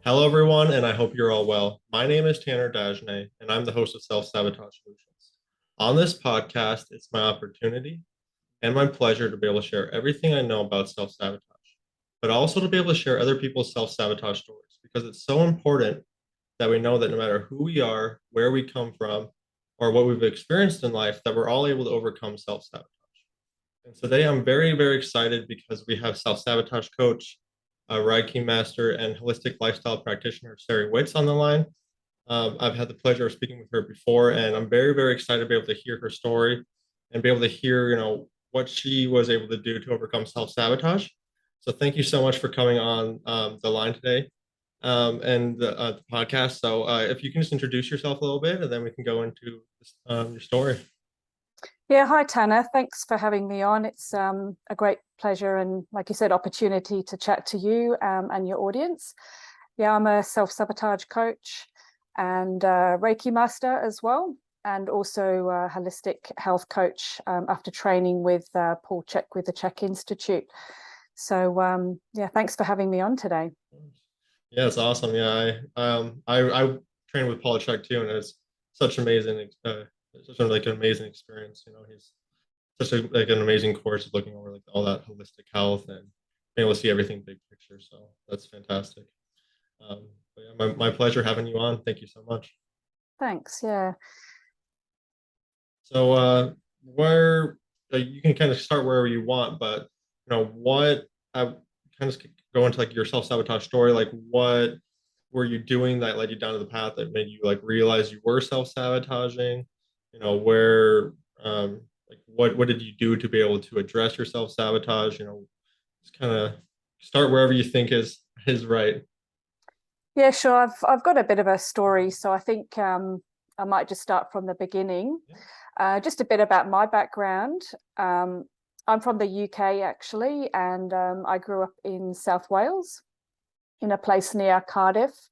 Hello, everyone, and I hope you're all well. My name is Tanner Dajne, and I'm the host of Self-Sabotage Solutions. On this podcast, it's my opportunity and my pleasure to be able to share everything I know about self-sabotage, but also to be able to share other people's self-sabotage stories because it's so important that we know that no matter who we are, where we come from, or what we've experienced in life, that we're all able to overcome self-sabotage. And today I'm very, very excited because we have self-sabotage coach, a Reiki Master, and holistic lifestyle practitioner, Ceri Witts, on the line. I've had the pleasure of speaking with her before, and I'm very, very excited to be able to hear her story and be able to hear, what she was able to do to overcome self-sabotage. So thank you so much for coming on the line today and the podcast. So if you can just introduce yourself a little bit, and then we can go into your story. Yeah, hi Tanner. Thanks for having me on. It's a great pleasure and, like you said, opportunity to chat to you and your audience. Yeah, I'm a self-sabotage coach and Reiki Master as well, and also a holistic health coach after training with Paul Chek with the Chek Institute. So yeah, thanks for having me on today. Yeah, it's awesome. Yeah, I trained with Paul Chek too, and it's such amazing, such a, like an amazing experience. He's such an amazing course looking over like all that holistic health and being able to see everything big picture. So that's fantastic. But yeah, my pleasure having you on. Thank you so much. Thanks. Yeah. So where you can kind of start wherever you want, but what I kind of go into like your self-sabotage story, like what were you doing that led you down to the path that made you like realize you were self-sabotaging? Where like what did you do to be able to address your self-sabotage? Just kind of start wherever you think is right. Yeah, sure. I've got a bit of a story, so I think I might just start from the beginning. Just a bit about my background. I'm from the UK actually, and I grew up in South Wales, in a place near Cardiff,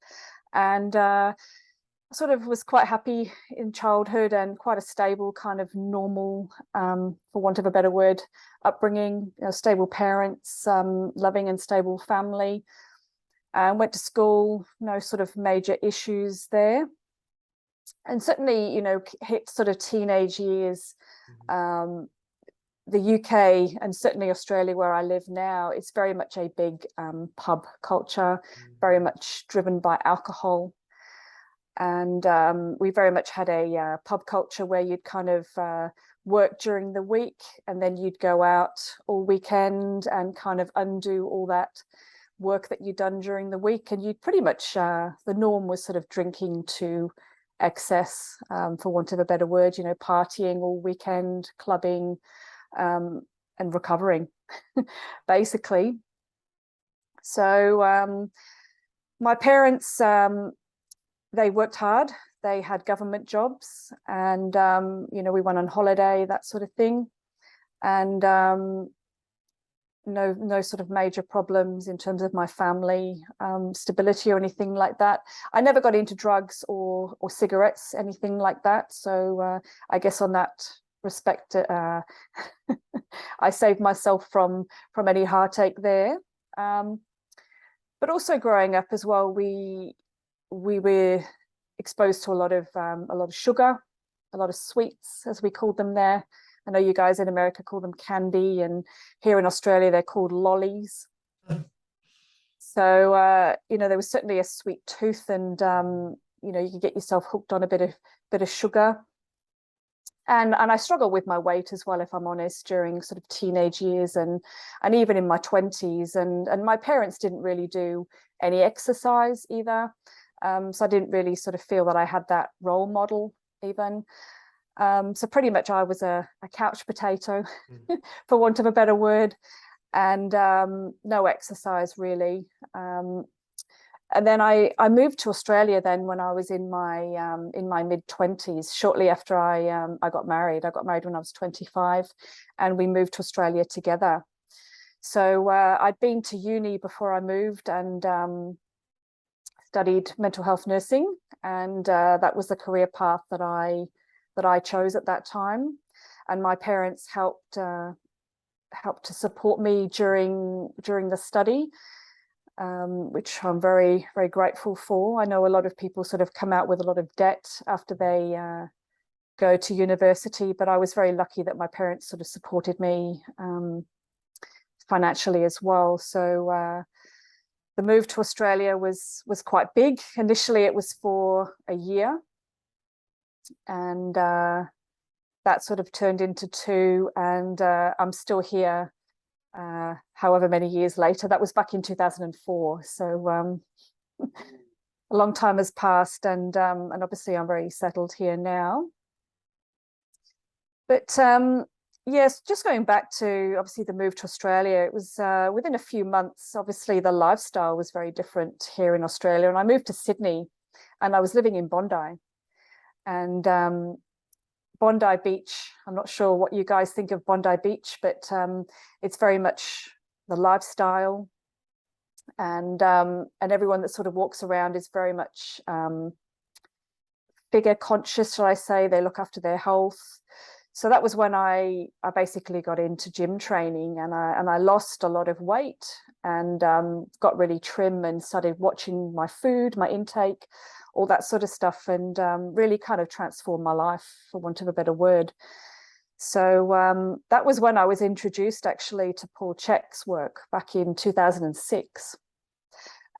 and sort of was quite happy in childhood and quite a stable kind of normal, for want of a better word, upbringing. Stable parents, loving and stable family. Went to school, no sort of major issues there. And certainly, hit sort of teenage years, the UK and certainly Australia, where I live now, it's very much a big pub culture, very much driven by alcohol. And we very much had a pub culture where you'd kind of work during the week and then you'd go out all weekend and kind of undo all that work that you'd done during the week. And you'd pretty much, the norm was sort of drinking to excess, for want of a better word, partying all weekend, clubbing, and recovering, basically. So my parents, they worked hard. They had government jobs, and we went on holiday, that sort of thing, and no sort of major problems in terms of my family, stability or anything like that. I never got into drugs or cigarettes, anything like that. So I guess on that respect, I saved myself from any heartache there. But also growing up as well, we were exposed to a lot of sugar, a lot of sweets, as we called them there. I know you guys in America call them candy, and here in Australia they're called lollies. So there was certainly a sweet tooth, and you could get yourself hooked on a bit of sugar. And I struggled with my weight as well, if I'm honest, during sort of teenage years and even in my 20s. And my parents didn't really do any exercise either. So I didn't really sort of feel that I had that role model even. So pretty much I was a couch potato, for want of a better word, and no exercise really. And then I moved to Australia then when I was in my mid-20s, shortly after I got married. I got married when I was 25, and we moved to Australia together. So I'd been to uni before I moved and studied mental health nursing, and that was the career path that I chose at that time. And my parents helped to support me during the study. which I'm very, very grateful for. I know a lot of people sort of come out with a lot of debt after they go to university, but I was very lucky that my parents sort of supported me financially as well. So the move to Australia was quite big. Initially, it was for a year, and that sort of turned into 2, and I'm still here however many years later. That was back in 2004. So a long time has passed, and obviously I'm very settled here now. But yes, just going back to obviously the move to Australia, it was within a few months. Obviously, the lifestyle was very different here in Australia, and I moved to Sydney, and I was living in Bondi, and Bondi Beach. I'm not sure what you guys think of Bondi Beach, but it's very much the lifestyle, and everyone that sort of walks around is very much figure conscious, shall I say. They look after their health. So that was when I basically got into gym training, and I lost a lot of weight, and got really trim and started watching my food, my intake, all that sort of stuff, and really kind of transformed my life, for want of a better word. So that was when I was introduced actually to Paul Chek's work back in 2006.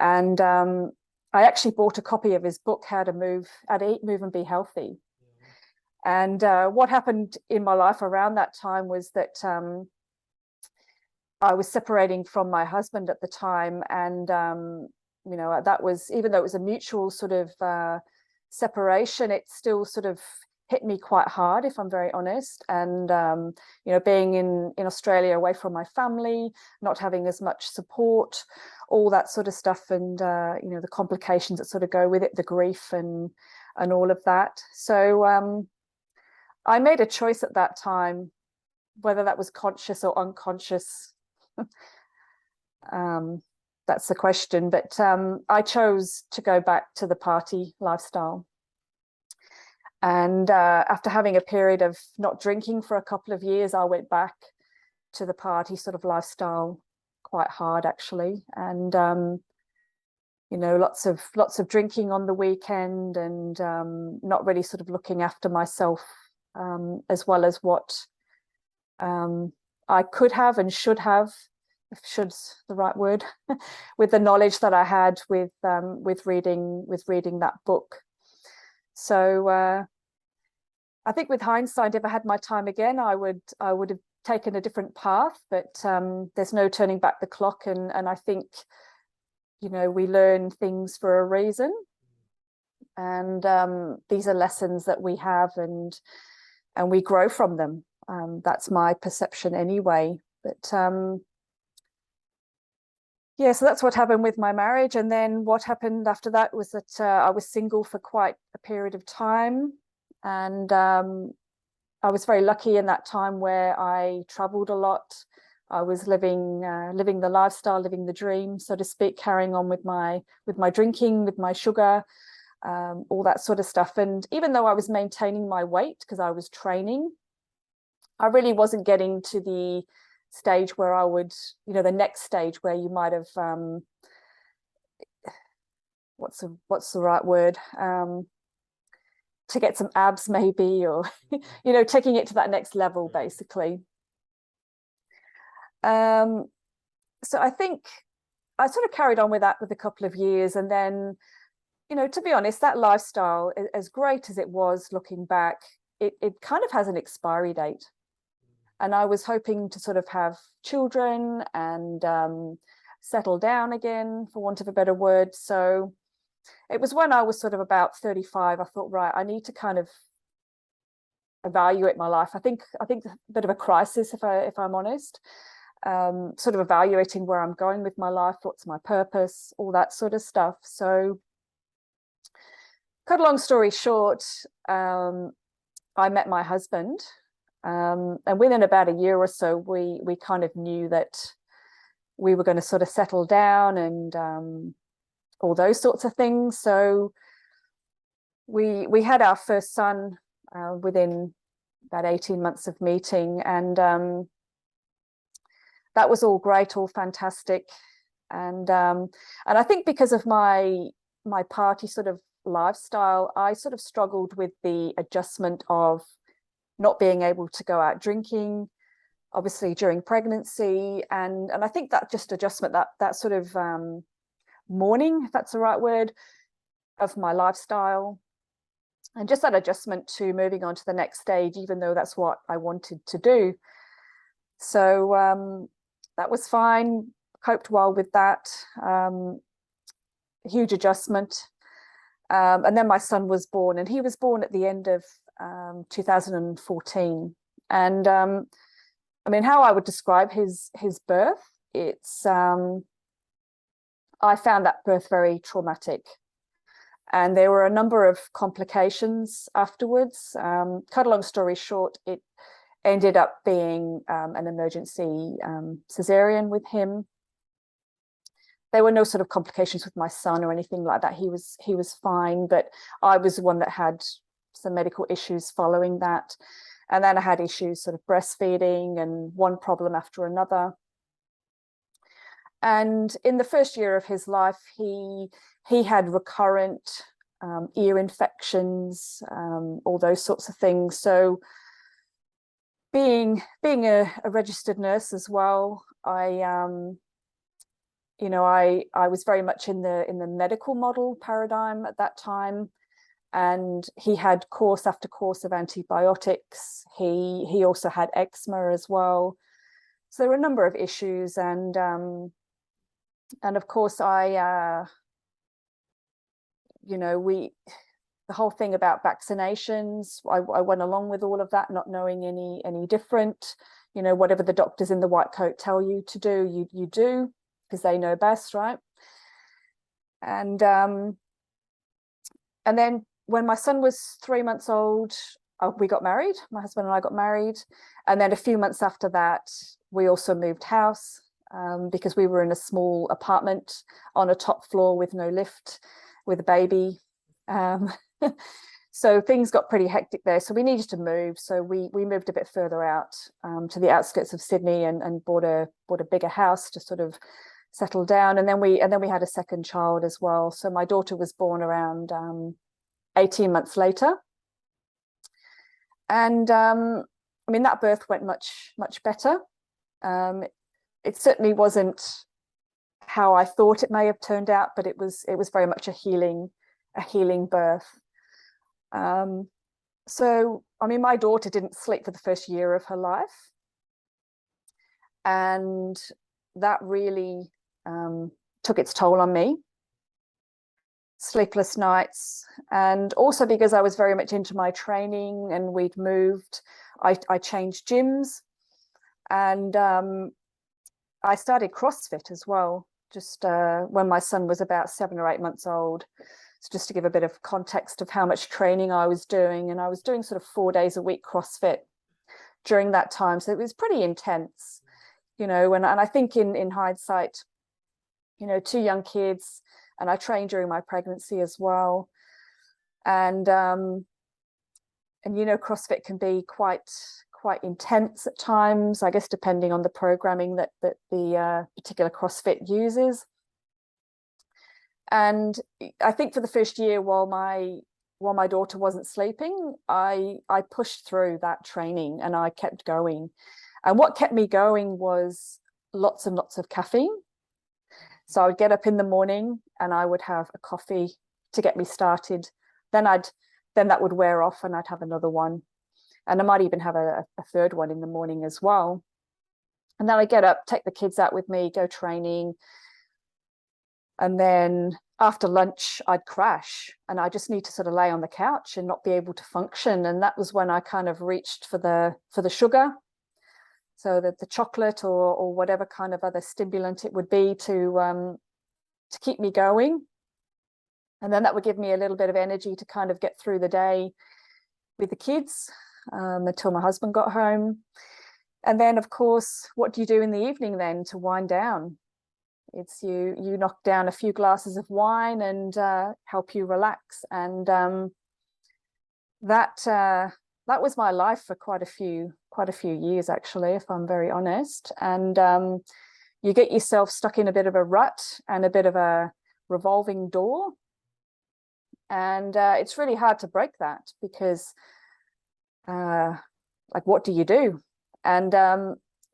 And I actually bought a copy of his book, How to Eat, Move and Be Healthy. And what happened in my life around that time was that I was separating from my husband at the time, and you know, that was, even though it was a mutual sort of separation, it still sort of hit me quite hard, if I'm very honest. And you know, being in Australia away from my family, not having as much support, all that sort of stuff, and you know, the complications that sort of go with it, the grief and all of that. So I made a choice at that time, whether that was conscious or unconscious. That's the question. But I chose to go back to the party lifestyle. And after having a period of not drinking for a couple of years, I went back to the party sort of lifestyle quite hard, actually. And you know, lots of drinking on the weekend, and not really sort of looking after myself as well as what I could have and should have, if should's the right word, with the knowledge that I had with reading that book. So I think with hindsight, if I had my time again, I would have taken a different path. But there's no turning back the clock, and I think, you know, we learn things for a reason, and these are lessons that we have, and we grow from them. That's my perception anyway. But yeah, so that's what happened with my marriage. And then what happened after that was that I was single for quite a period of time, and I was very lucky in that time where I traveled a lot. I was living the lifestyle, living the dream, so to speak, carrying on with my drinking, with my sugar, all that sort of stuff. And even though I was maintaining my weight because I was training, I really wasn't getting to the stage where I would, you know, the next stage where you might have, what's the right word, to get some abs maybe, or you know, taking it to that next level basically. So I think I sort of carried on with that with a couple of years, and then, you know, to be honest, that lifestyle, as great as it was looking back, it kind of has an expiry date. And I was hoping to sort of have children and settle down again, for want of a better word. So it was when I was sort of about 35, I thought, right, I need to kind of evaluate my life. I think a bit of a crisis, if I'm honest. Sort of evaluating where I'm going with my life, what's my purpose, all that sort of stuff. So cut a long story short, I met my husband, and within about a year or so, we kind of knew that we were going to sort of settle down and all those sorts of things. So we had our first son within about 18 months of meeting, and that was all great, all fantastic. And I think because of my party sort of lifestyle, I sort of struggled with the adjustment of not being able to go out drinking, obviously during pregnancy, and I think that just adjustment, that sort of mourning, if that's the right word, of my lifestyle, and just that adjustment to moving on to the next stage, even though that's what I wanted to do. So that was fine, coped well with that. Huge adjustment. And then my son was born, and he was born at the end of 2014. And I mean, how I would describe his birth, it's I found that birth very traumatic. And there were a number of complications afterwards. Cut a long story short, it ended up being an emergency cesarean with him. There were no sort of complications with my son or anything like that. He was fine, but I was the one that had some medical issues following that. And then I had issues sort of breastfeeding, and one problem after another. And in the first year of his life, he had recurrent ear infections, all those sorts of things. So being a registered nurse as well, I was very much in the medical model paradigm at that time. And he had course after course of antibiotics. He also had eczema as well. So there were a number of issues, and of course the whole thing about vaccinations, I went along with all of that, not knowing any different. Whatever the doctors in the white coat tell you to do, you do, because they know best, right? And then when my son was 3 months old, we got married. My husband and I got married. And then a few months after that, we also moved house, because we were in a small apartment on a top floor with no lift, with a baby. So things got pretty hectic there. So we needed to move. So we moved a bit further out, to the outskirts of Sydney, and bought a bigger house to sort of settle down. And then we had a second child as well. So my daughter was born around 18 months later. And I mean, that birth went much better. It certainly wasn't how I thought it may have turned out, but it was very much a healing birth. So I mean, my daughter didn't sleep for the first year of her life, and that really took its toll on me. Sleepless nights, and also because I was very much into my training, and we'd moved, I changed gyms, and I started CrossFit as well, just when my son was about 7 or 8 months old. So just to give a bit of context of how much training I was doing, and I was doing sort of 4 days a week CrossFit during that time. So it was pretty intense, and I think in hindsight, 2 young kids, and I trained during my pregnancy as well. And CrossFit can be quite intense at times, I guess, depending on the programming that the particular CrossFit uses. And I think for the first year, while my daughter wasn't sleeping, I pushed through that training, and I kept going. And what kept me going was lots and lots of caffeine. So I would get up in the morning and I would have a coffee to get me started. Then that would wear off, and I'd have another one. And I might even have a third one in the morning as well. And then I'd get up, take the kids out with me, go training. And then after lunch, I'd crash, and I just need to sort of lay on the couch and not be able to function. And that was when I kind of reached for the sugar. So that the chocolate or whatever kind of other stimulant it would be to keep me going. And then that would give me a little bit of energy to kind of get through the day with the kids, until my husband got home. And then, of course, what do you do in the evening then to wind down? It's you knock down a few glasses of wine and help you relax. And that was my life for quite a few years, actually, if I'm very honest. And you get yourself stuck in a bit of a rut and a bit of a revolving door. And it's really hard to break that, because like, what do you do? And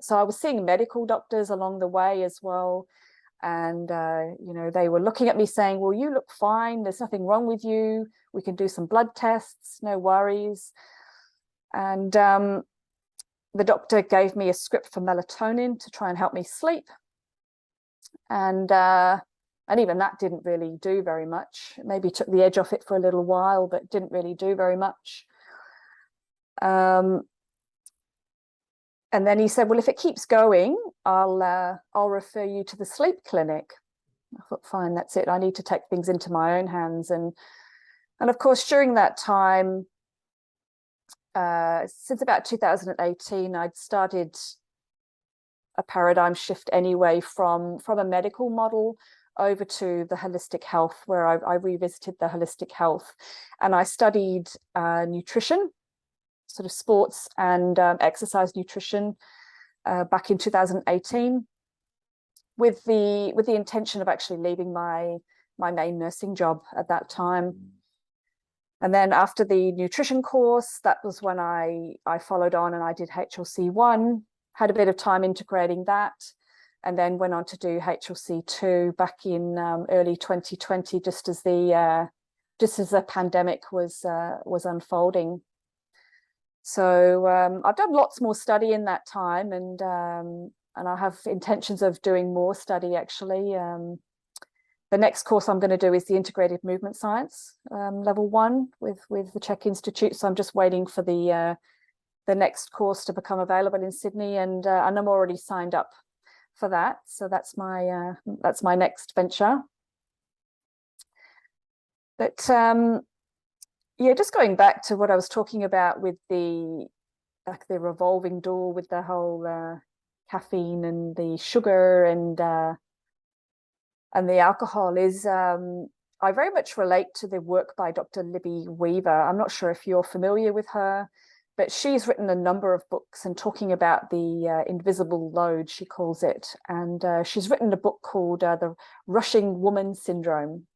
so I was seeing medical doctors along the way as well. And, you know, they were looking at me saying, well, you look fine. There's nothing wrong with you. We can do some blood tests, no worries. And the doctor gave me a script for melatonin to try and help me sleep. And even that didn't really do very much. Maybe took the edge off it for a little while, but didn't really do very much. And then he said, well, if it keeps going, I'll refer you to the sleep clinic. I thought, fine, that's it. I need to take things into my own hands. And of course, during that time, since about 2018, I'd started a paradigm shift anyway from a medical model over to the holistic health, where I revisited the holistic health. And I studied nutrition, sort of sports and exercise nutrition back in 2018, with the intention of actually leaving my main nursing job at that time. And then after the nutrition course, that was when I followed on and I did HLC1, had a bit of time integrating that, and then went on to do HLC2 back in early 2020, just as the pandemic was unfolding. So I've done lots more study in that time, and I have intentions of doing more study, actually. The next course I'm going to do is the Integrated Movement Science level 1 with the Czech Institute. So I'm just waiting for the next course to become available in Sydney, and I'm already signed up for that. So that's my next venture. But yeah, just going back to what I was talking about with the revolving door, with the whole caffeine and the sugar and the alcohol, is I very much relate to the work by Dr. Libby Weaver. I'm not sure if you're familiar with her, but she's written a number of books and talking about the invisible load, she calls it. And she's written a book called The Rushing Woman Syndrome,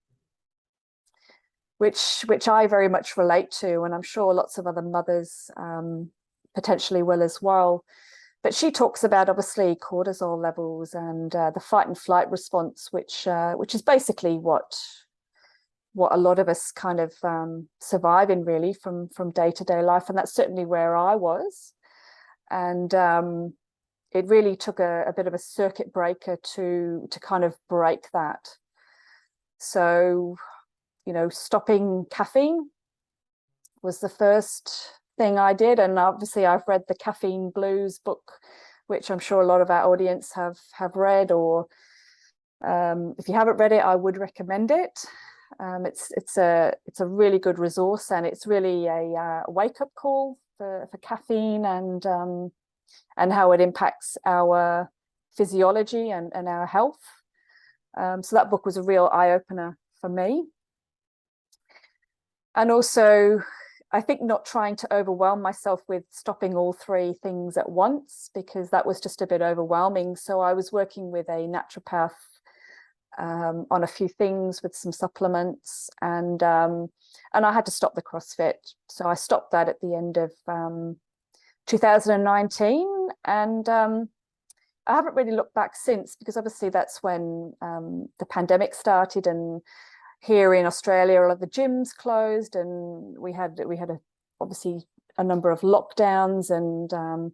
which I very much relate to, and I'm sure lots of other mothers potentially will as well. But she talks about, obviously, cortisol levels and the fight and flight response, which is basically what a lot of us kind of survive in, really, from day-to-day life. And that's certainly where I was. And it really took a bit of a circuit breaker to kind of break that. So, you know, stopping caffeine was the first thing I did. And obviously I've read the Caffeine Blues book, which I'm sure a lot of our audience have read, or if you haven't read it, I would recommend it. It's a really good resource, and it's really a wake-up call for caffeine and how it impacts our physiology and our health. So that book was a real eye-opener for me. And also, I think not trying to overwhelm myself with stopping all three things at once, because that was just a bit overwhelming. So I was working with a naturopath on a few things with some supplements, and I had to stop the CrossFit. So I stopped that at the end of 2019, and I haven't really looked back since, because obviously that's when the pandemic started, and here in Australia, all of the gyms closed, and we had obviously a number of lockdowns, and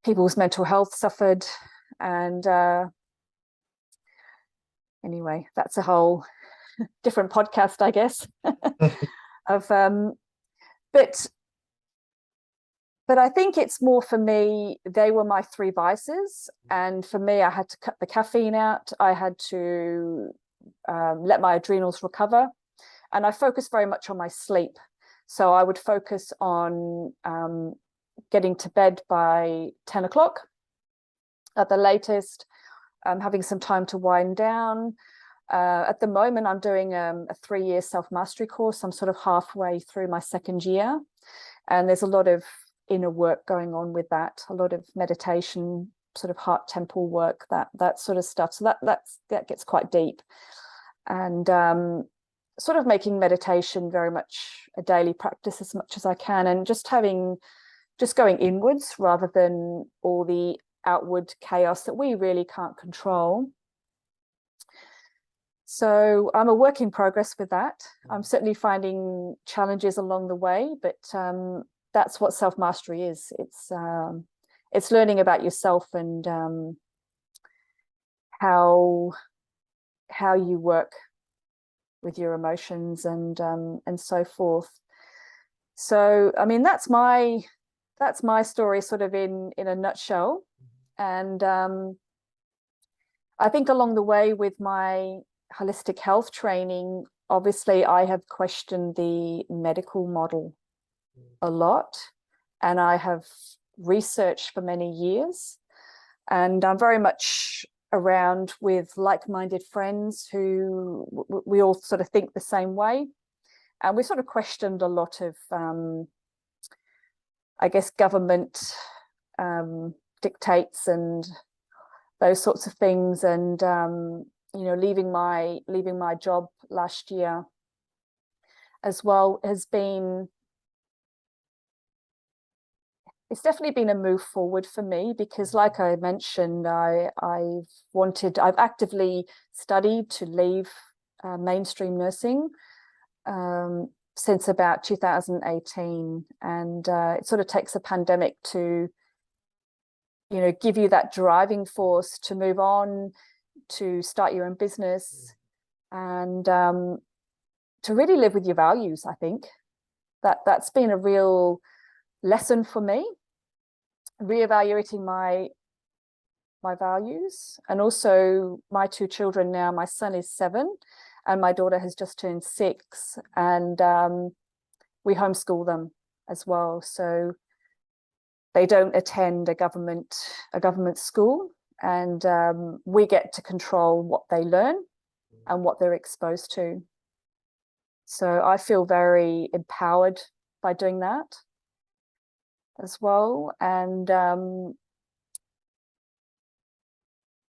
people's mental health suffered. And anyway, that's a whole different podcast, I guess. But I think it's more, for me, they were my three vices, and for me, I had to cut the caffeine out. I had to let my adrenals recover, and I focused very much on my sleep. So I would focus on getting to bed by 10 o'clock at the latest, having some time to wind down. At the moment, I'm doing a 3-year self-mastery course. I'm sort of halfway through my second year, and there's a lot of inner work going on with that, a lot of meditation, sort of heart temple work, that sort of stuff. So that gets quite deep, and sort of making meditation very much a daily practice as much as I can, and just going inwards rather than all the outward chaos that we really can't control. So I'm a work in progress with that. I'm certainly finding challenges along the way, but that's what self-mastery is. It's learning about yourself and how you work with your emotions and so forth. So I mean, that's my story sort of in a nutshell. And I think along the way with my holistic health training, obviously I have questioned the medical model a lot, and I have researched for many years, and I'm very much around with like-minded friends who we all sort of think the same way, and we sort of questioned a lot of I guess government dictates and those sorts of things, and leaving my job last year as well it's definitely been a move forward for me, because like I mentioned, I've actively studied to leave mainstream nursing since about 2018, and it sort of takes a pandemic to give you that driving force to move on, to start your own business, and to really live with your values. I think that's been a real lesson for me, reevaluating my values. And also my two children now, my son is 7 and my daughter has just turned 6, and we homeschool them as well, so they don't attend a government school, and we get to control what they learn and what they're exposed to. So I feel very empowered by doing that as well, and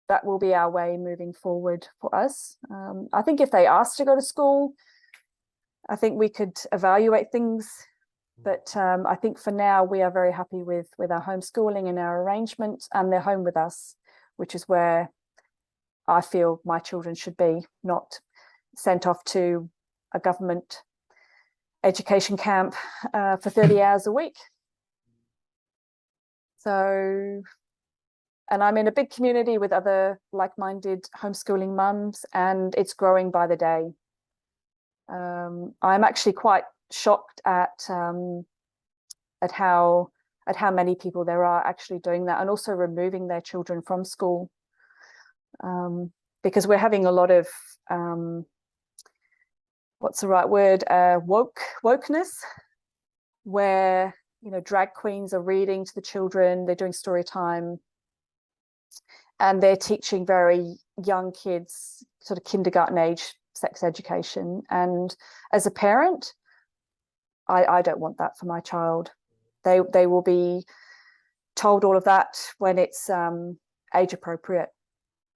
that will be our way moving forward for us. I think if they asked to go to school, I think we could evaluate things, but I think for now we are very happy with our homeschooling and our arrangement, and they're home with us, which is where I feel my children should be, not sent off to a government education camp for 30 hours a week. So, and I'm in a big community with other like-minded homeschooling mums, and it's growing by the day. I'm actually quite shocked at how many people there are actually doing that, and also removing their children from school, because we're having a lot of what's the right word, wokeness, where drag queens are reading to the children, they're doing story time, and they're teaching very young kids, sort of kindergarten age, sex education. And as a parent, I don't want that for my child. They will be told all of that when it's age appropriate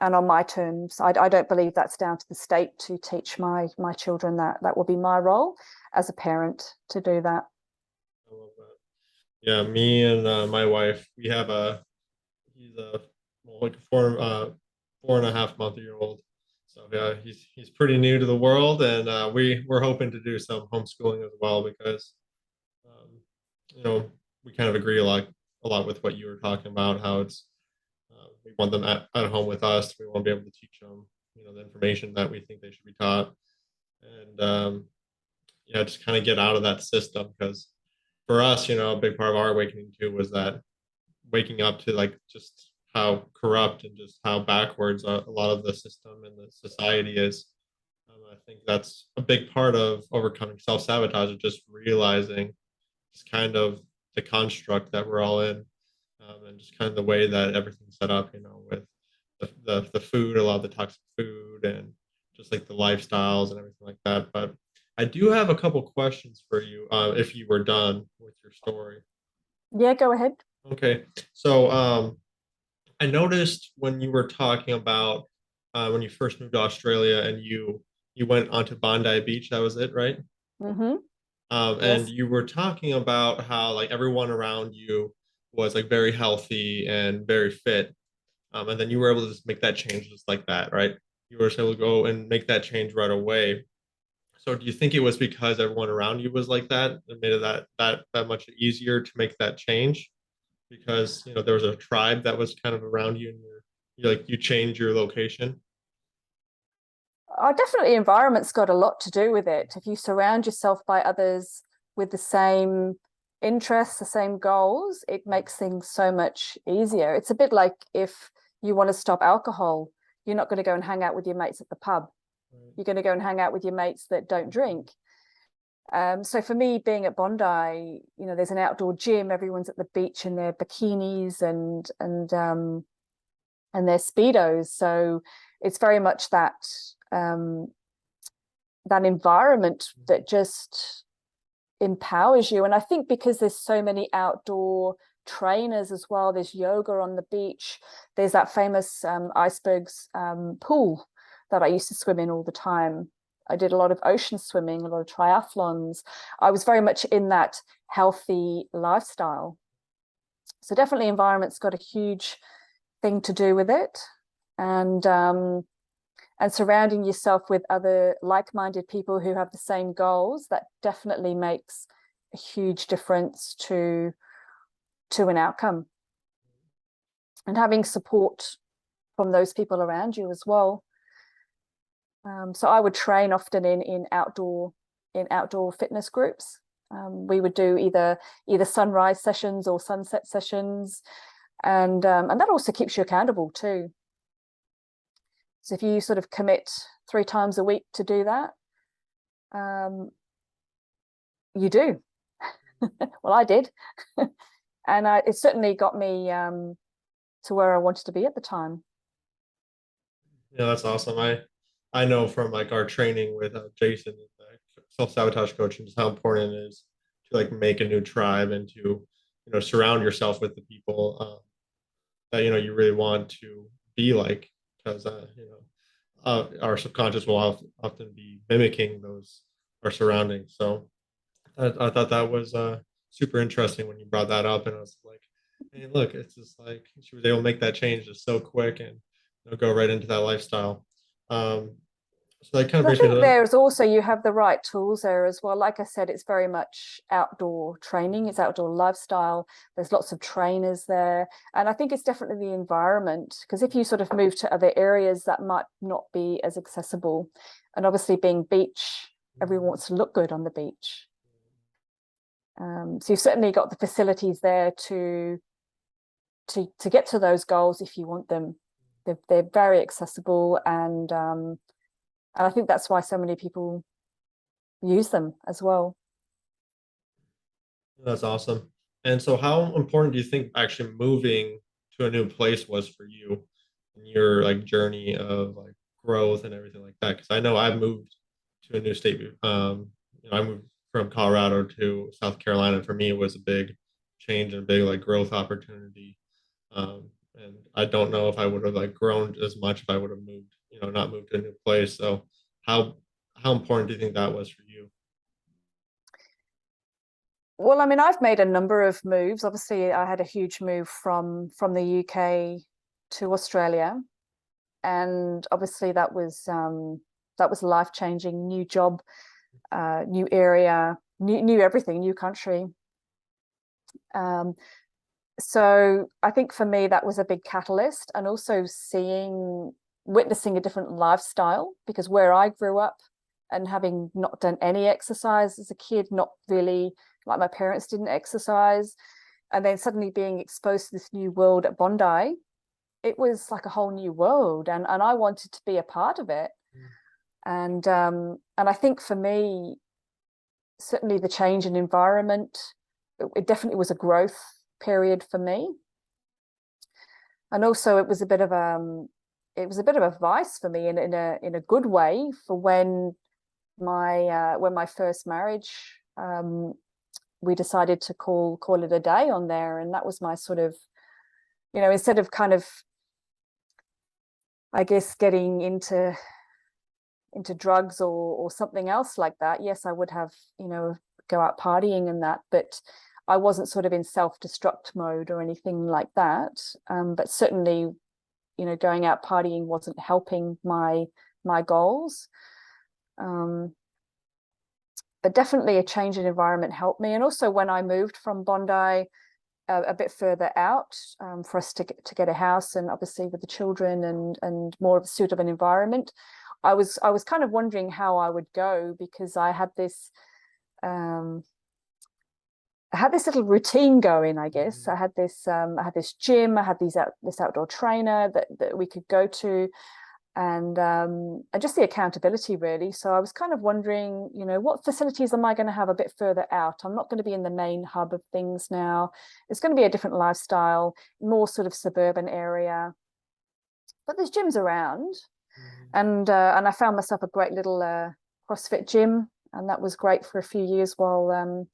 and on my terms. I don't believe that's down to the state to teach my children that. That will be my role as a parent to do that. I love that. Yeah, me and my wife, he's a like a 4.5-month-old. So yeah, he's pretty new to the world, and we're hoping to do some homeschooling as well, because we kind of agree a lot with what you were talking about, how it's we want them at home with us. We want to be able to teach them the information that we think they should be taught, and just kind of get out of that system, because for us, a big part of our awakening too was that waking up to like just how corrupt and just how backwards a lot of the system and the society is. I think that's a big part of overcoming self-sabotage, of just realizing just kind of the construct that we're all in, and just kind of the way that everything's set up, with the food, a lot of the toxic food, and just like the lifestyles and everything like that. But I do have a couple questions for you, if you were done with your story. Yeah, go ahead. Okay, so I noticed when you were talking about when you first moved to Australia and you went onto Bondi Beach, that was it, right? Mm-hmm. And Yes. you were talking about how like everyone around you was like very healthy and very fit. And then you were able to just make that change just like that, right? You were just able to go and make that change right away. So do you think it was because everyone around you was like that that made it that much easier to make that change? Because there was a tribe that was kind of around you and you change your location. Definitely environment's got a lot to do with it. If you surround yourself by others with the same interests, the same goals, it makes things so much easier. It's a bit like if you want to stop alcohol, you're not going to go and hang out with your mates at the pub. You're going to go and hang out with your mates that don't drink. So for me, being at Bondi, there's an outdoor gym. Everyone's at the beach in their bikinis and their speedos. So it's very much um, that environment that just empowers you. And I think because there's so many outdoor trainers as well, there's yoga on the beach. There's that famous icebergs pool that I used to swim in all the time. I did a lot of ocean swimming, a lot of triathlons. I was very much in that healthy lifestyle. So definitely environment's got a huge thing to do with it. And surrounding yourself with other like-minded people who have the same goals, that definitely makes a huge difference to an outcome. And having support from those people around you as well. So I would train often in outdoor fitness groups. We would do either sunrise sessions or sunset sessions, and that also keeps you accountable too. So if you sort of commit 3 times a week to do that, you do. Well, I did. And it certainly got me to where I wanted to be at the time. Yeah, that's awesome. I know from like our training with Jason, self-sabotage coach, and just how important it is to like make a new tribe and to surround yourself with the people that you really want to be like, because our subconscious will often be mimicking those our surroundings. So I thought that was super interesting when you brought that up, and I was like, hey, look, it's just like she was able to make that change just so quick and go right into that lifestyle. Um, so that kind of But I brings me think to there's also, you have the right tools there as well. Like I said, it's very much outdoor training, it's outdoor lifestyle. There's lots of trainers there. And I think it's definitely the environment, because if you sort of move to other areas that might not be as accessible, and obviously being beach, everyone wants to look good on the beach. So you've certainly got the facilities there to get to those goals if you want them. They're very accessible, and I think that's why so many people use them as well. that's awesome. And so, how important do you think actually moving to a new place was for you in your like journey of like growth and everything like that? Because I know I've moved to a new state. I moved from Colorado to South Carolina. And for me, it was a big change and a big like growth opportunity. And I don't know if I would have like grown as much if I would have moved, not moved to a new place. So how how important do you think that was for you? Well, I mean, I've made a number of moves. Obviously, I had a huge move from the UK to Australia, and obviously that was life-changing. New job, new area, new everything, new country. Um, so I think for me that was a big catalyst, and also witnessing a different lifestyle, because where I grew up and having not done any exercise as a kid, not really, like my parents didn't exercise, and then suddenly being exposed to this new world at Bondi, it was like a whole new world, and I wanted to be a part of it. And I think for me, certainly the change in environment, it definitely was a growth period for me. And also it was a bit of advice for me in a good way, for when my first marriage, we decided to call it a day on there. And that was my sort of, instead of kind of I guess, getting into drugs or something else like that, yes, I would have, go out partying and that, but I wasn't sort of in self-destruct mode or anything like that. But certainly, going out partying wasn't helping my goals. But definitely a change in environment helped me. And also when I moved from Bondi a bit further out, for us to get a house, and obviously with the children and more of a suit of an environment, I was kind of wondering how I would go, because I had this little routine going, I guess. I had this gym, I had this outdoor trainer that we could go to, and just the accountability, really. So I was kind of wondering, what facilities am I going to have a bit further out? I'm not going to be in the main hub of things now. It's going to be a different lifestyle, more sort of suburban area, but there's gyms around. And I found myself a great little CrossFit gym, and that was great for a few years while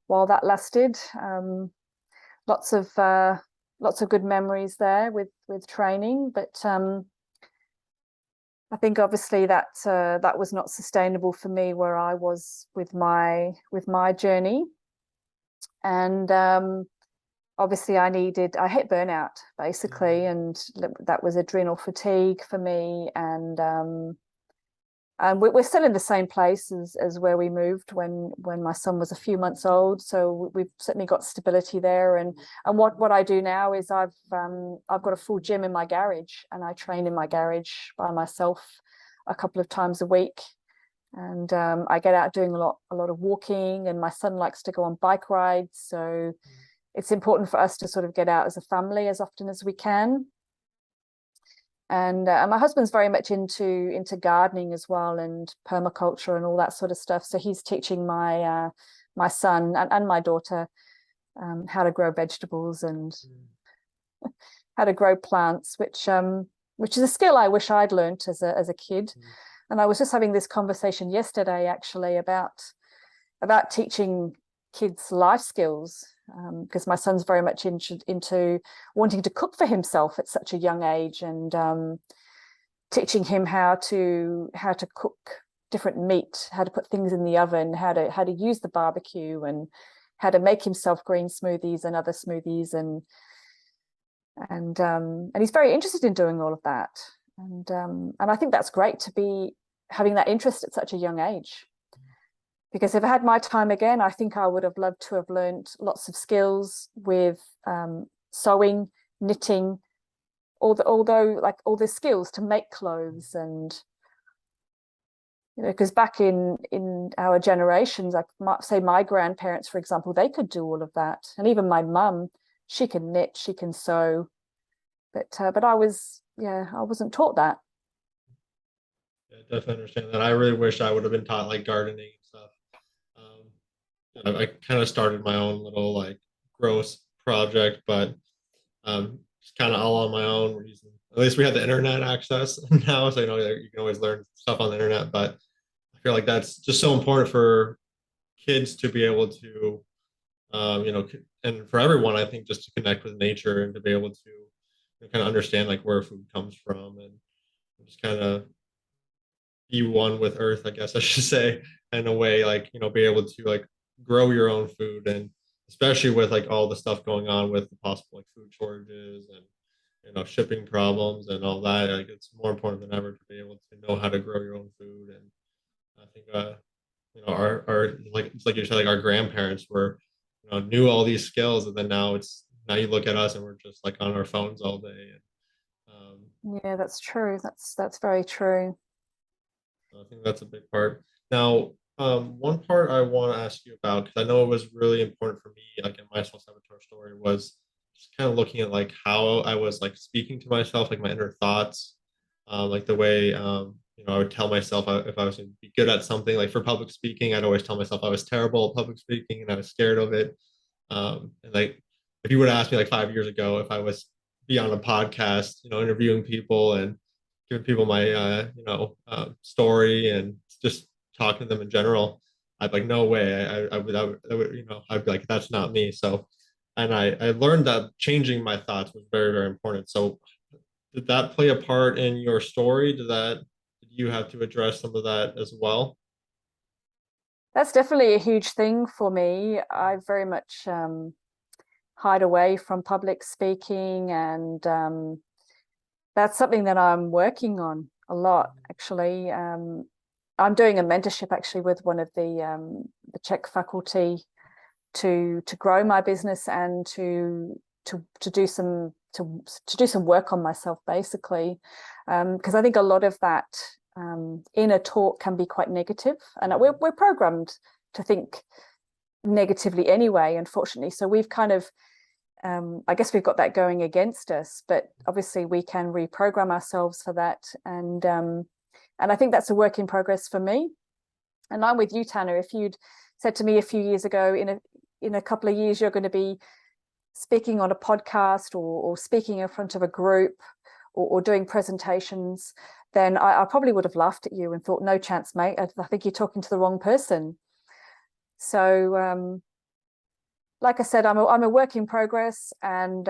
that lasted. Lots of good memories there with training, but I think obviously that was not sustainable for me where I was with my journey. And obviously I hit burnout basically, and that was adrenal fatigue for me. And we're still in the same place as where we moved when my son was a few months old. So we've certainly got stability there. And what I do now is I've got a full gym in my garage, and I train in my garage by myself a couple of times a week. And I get out doing a lot of walking, and my son likes to go on bike rides. So it's important for us to sort of get out as a family as often as we can. And my husband's very much into gardening as well, and permaculture and all that sort of stuff. So he's teaching my son and my daughter how to grow vegetables and how to grow plants, which is a skill I wish I'd learned as a kid. And I was just having this conversation yesterday, actually, about teaching kids life skills, because my son's very much into wanting to cook for himself at such a young age, and teaching him how to cook different meat, how to put things in the oven, how to use the barbecue, and how to make himself green smoothies and other smoothies, and he's very interested in doing all of that. And I think that's great to be having that interest at such a young age. Because if I had my time again, I think I would have loved to have learned lots of skills with sewing, knitting, although like all the skills to make clothes. And because back in our generations, like my grandparents, for example, they could do all of that. And even my mum, she can knit, she can sew, but I wasn't taught that. Yeah, definitely understand that. I really wish I would have been taught like gardening and stuff. I kind of started my own little like gross project, but just kind of all on my own reason. At least we had the internet access now, so you can always learn stuff on the internet. But I feel like that's just so important for kids to be able to, and for everyone, I think, just to connect with nature and to be able to kind of understand like where food comes from, and just kind of be one with earth, I guess I should say, in a way, like, be able to like grow your own food. And especially with like all the stuff going on with the possible like food shortages and shipping problems and all that, like it's more important than ever to be able to know how to grow your own food. And I think our like, it's like you said, like our grandparents were knew all these skills, and then now you look at us and we're just like on our phones all day. And Yeah, that's true. That's very true. I think that's a big part. Now, one part I want to ask you about, because I know it was really important for me, like in my self-sabotage story, was just kind of looking at like how I was like speaking to myself, like my inner thoughts, like the way I would tell myself if I was going to be good at something. Like for public speaking, I'd always tell myself I was terrible at public speaking and I was scared of it. And like if you would have asked me like 5 years ago if I was be on a podcast, interviewing people and giving people my story and just talking to them in general, I'd be like, no way. I'd be like, that's not me. So, and I learned that changing my thoughts was very, very important. So Did that play a part in your story? Did you have to address some of that as well? That's definitely a huge thing for me. I very much hide away from public speaking, and that's something that I'm working on a lot, actually. I'm doing a mentorship actually with one of the Czech faculty to grow my business and to do some to do some work on myself, basically, because I think a lot of that inner talk can be quite negative, and we're programmed to think negatively anyway, unfortunately. So we've kind of I guess we've got that going against us, but obviously we can reprogram ourselves for that, and I think that's a work in progress for me. And I'm with you, Tanner. If you'd said to me a few years ago, in a couple of years you're going to be speaking on a podcast or speaking in front of a group or doing presentations, then I probably would have laughed at you and thought, no chance, mate. I think you're talking to the wrong person. So like I said, I'm a work in progress, and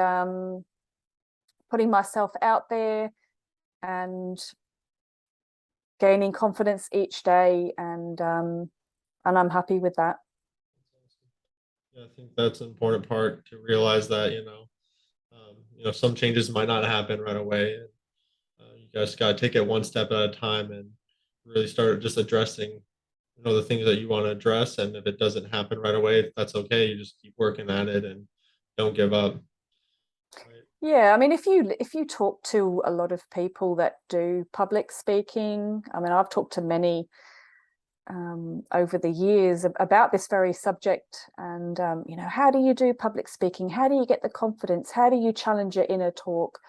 putting myself out there and gaining confidence each day, and I'm happy with that. Yeah, I think that's an important part to realize that, some changes might not happen right away. And, you guys got to take it one step at a time and really start just addressing, the things that you want to address. And if it doesn't happen right away, that's okay. You just keep working at it and don't give up. Right? Yeah, I mean, if you talk to a lot of people that do public speaking, I mean, I've talked to many over the years about this very subject, and how do you do public speaking? How do you get the confidence? How do you challenge your inner talk?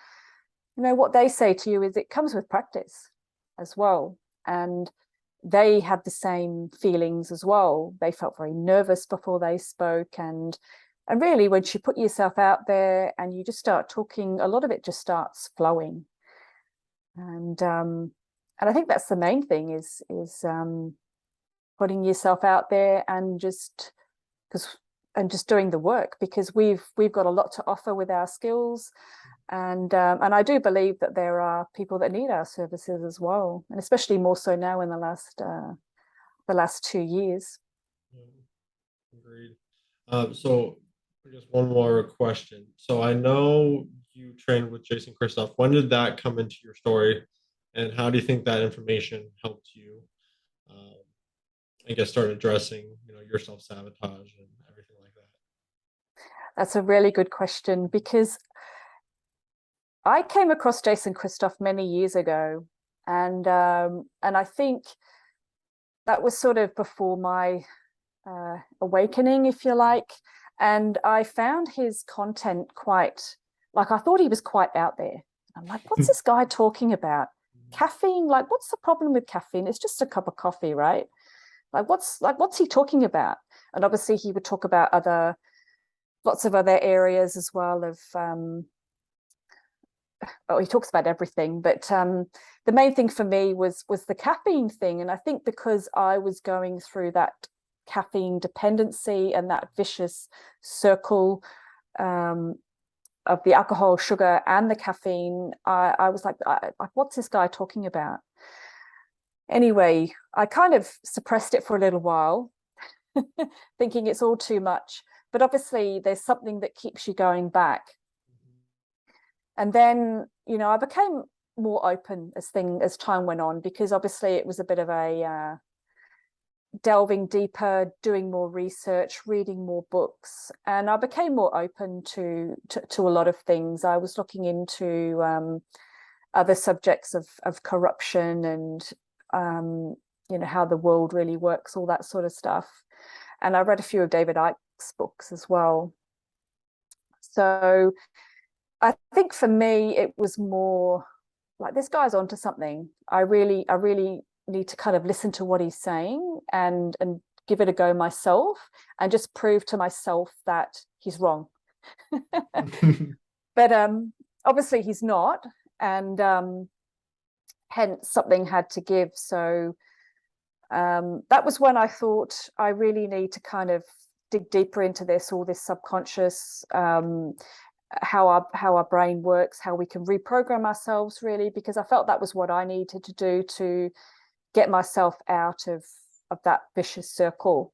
What they say to you is it comes with practice as well, and they had the same feelings as well. They felt very nervous before they spoke, and really, once you put yourself out there and you just start talking, a lot of it just starts flowing. And I think that's the main thing is putting yourself out there and just doing the work, because we've got a lot to offer with our skills, and I do believe that there are people that need our services as well, and especially more so now in the last 2 years. Agreed. So I guess one more question. So I know you trained with Jason Christoph. When did that come into your story, and how do you think that information helped you, um, I guess, start addressing, your self-sabotage and everything like that? That's a really good question, because I came across Jason Christoph many years ago, and I think that was sort of before my awakening, if you like. And I found his content quite, like, I thought he was quite out there. I'm like, what's this guy talking about? Caffeine? Like, what's the problem with caffeine? It's just a cup of coffee, right? What's he talking about? And obviously he would talk about lots of other areas as well of he talks about everything, but the main thing for me was the caffeine thing. And I think because I was going through that caffeine dependency and that vicious circle of the alcohol, sugar, and the caffeine, I was like, what's this guy talking about? Anyway, I kind of suppressed it for a little while, thinking it's all too much. But obviously, there's something that keeps you going back. And then, I became more open as time went on, because obviously it was a bit of a delving deeper, doing more research, reading more books, and I became more open to a lot of things. I was looking into other subjects of corruption and how the world really works, all that sort of stuff. And I read a few of David Icke's books as well. So I think for me, it was more like, this guy's onto something. I really need to kind of listen to what he's saying and give it a go myself, and just prove to myself that he's wrong. But obviously he's not, and hence something had to give. So that was when I thought, I really need to kind of dig deeper into this, all this subconscious, how our brain works, how we can reprogram ourselves, really, because I felt that was what I needed to do to get myself out of that vicious circle.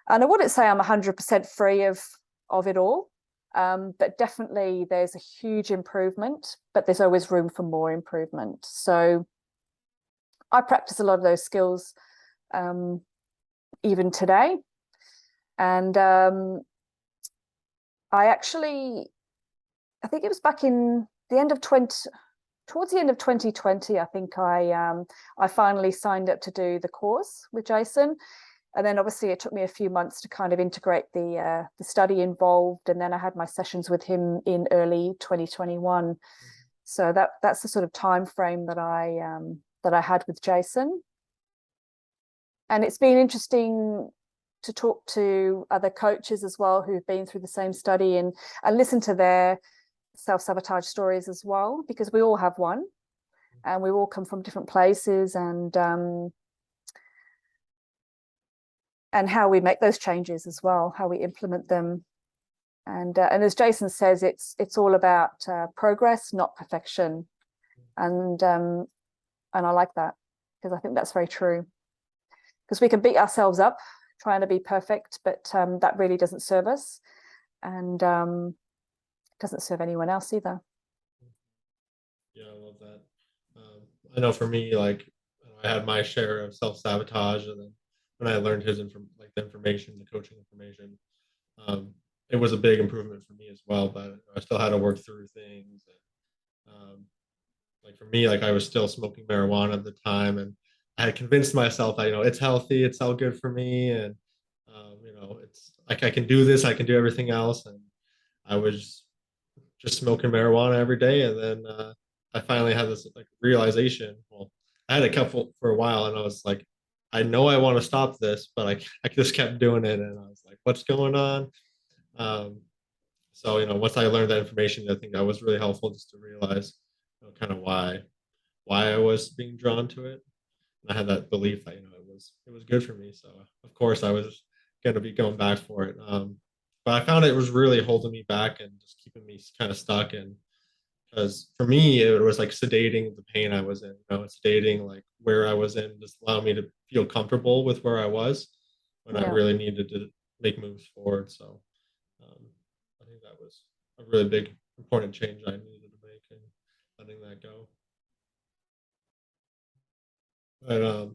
And I wouldn't say I'm 100% free of it all, but definitely there's a huge improvement, but there's always room for more improvement. So I practice a lot of those skills even today. And I think it was back in the end of towards the end of 2020, I think I finally signed up to do the course with Jason. And then obviously it took me a few months to kind of integrate the study involved. And then I had my sessions with him in early 2021. So that's the sort of time frame that I had with Jason. And it's been interesting to talk to other coaches as well who've been through the same study and listen to their self-sabotage stories as well, because we all have one and we all come from different places, and how we make those changes as well, how we implement them. And as Jason says, it's all about progress, not perfection. And I like that, because I think that's very true. Because we can beat ourselves up trying to be perfect, but that really doesn't serve us, and doesn't serve anyone else either. Yeah, I love that. I know for me, like, I had my share of self-sabotage, and then when I learned his the information, the coaching information, it was a big improvement for me as well. But I still had to work through things. And, like for me, like I was still smoking marijuana at the time, and I had convinced myself that it's healthy, it's all good for me, and it's like I can do this, I can do everything else, and I was just smoking marijuana every day, and then I finally had this like realization. Well, I had a couple for a while, and I was like, I know I want to stop this, but I just kept doing it, and I was like, what's going on? So once I learned that information, I think that was really helpful, just to realize kind of why I was being drawn to it. And I had that belief that it was good for me. So of course I was going to be going back for it. But I found it was really holding me back and just keeping me kind of stuck. And because for me, it was like sedating the pain I was in, sedating like where I was in, just allowing me to feel comfortable with where I was when I really needed to make moves forward. So I think that was a really big, important change I needed to make, and letting that go. But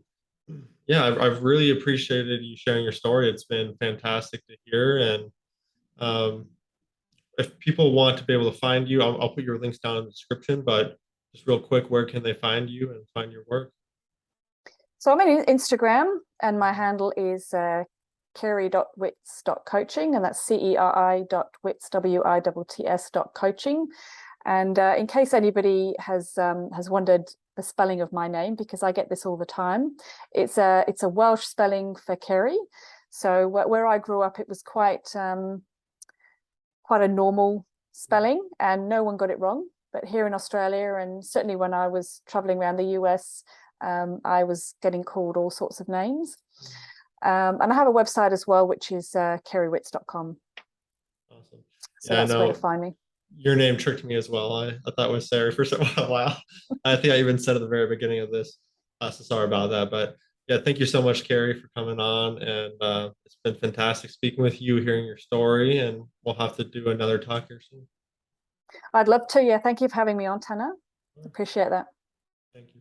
yeah, I've really appreciated you sharing your story. It's been fantastic to hear. And if people want to be able to find you, I'll put your links down in the description. But just real quick, where can they find you and find your work? So I'm on Instagram, and my handle is ceri.witts.coaching, and that's CERI.witts, WITTS.coaching. And in case anybody has wondered the spelling of my name, because I get this all the time, it's a Welsh spelling for Ceri. So where I grew up, it was quite a normal spelling, and no one got it wrong. But here in Australia, and certainly when I was traveling around the US, I was getting called all sorts of names. And I have a website as well, which is ceriwitts.com. Awesome. So that's where to find me. Your name tricked me as well. I thought it was Ceri for a while. I think I even said at the very beginning of this. So sorry about that. But yeah, thank you so much, Ceri, for coming on. And it's been fantastic speaking with you, hearing your story. And we'll have to do another talk here soon. I'd love to. Yeah, thank you for having me on, Tanner. Appreciate that. Thank you.